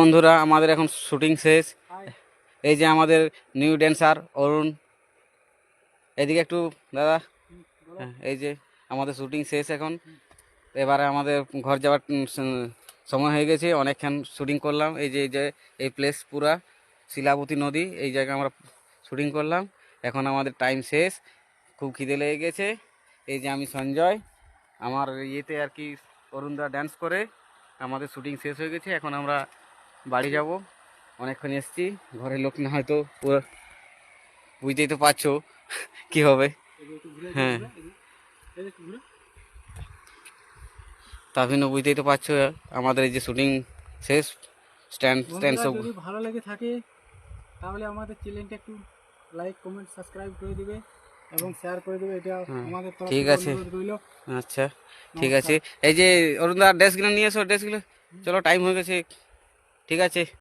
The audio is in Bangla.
বন্ধুরা, আমাদের এখন শুটিং শেষ। এই যে আমাদের নিউ ড্যান্সার অরুণ, এদিকে একটু দাদা। হ্যাঁ, এই যে আমাদের শুটিং শেষ এখন। এবারে আমাদের ঘর যাওয়ার সময় হয়ে গেছে। অনেকক্ষণ শুটিং করলাম। এই যে এই প্লেস পুরা শিলাবতী নদী, এই জায়গায় আমরা শুটিং করলাম। এখন আমাদের টাইম শেষ, খুব খিদে লেগে গেছে। এই যে আমি সঞ্জয়, আমার ইয়েতে আর কি অরুণদা ড্যান্স করে। আমাদের শুটিং শেষ হয়ে গেছে, এখন আমরা বাড়ি যাব। অনেকক্ষণ এসছি, ঘরের লোক না হয়তো পুরো বুঝতেই তো পারছো কি হবে। হ্যাঁ, তাবিনও বুঝতেই তো পারছো আমাদের এই যে শুটিং শেষ। স্ট্যান্ড স্ট্যান্ড বন্ধুরা, সব। যদি ভালো লেগে থাকে তাহলে আমাদের চ্যানেলটা একটু লাইক কমেন্ট সাবস্ক্রাইব করে দিবে এবং শেয়ার করে দিবে। এটা হ্যাঁ, আমাদের তরফ ঠিক থেকে আছে। অনুরোধ রইল। আচ্ছা, ঠিক আছে। নমস্কার। এই যে অরুণদা ড্রেসগুলো নিয়ে এসো, ড্রেসগুলো। চলো, টাইম হয়ে গেছে। ঠিক আছে।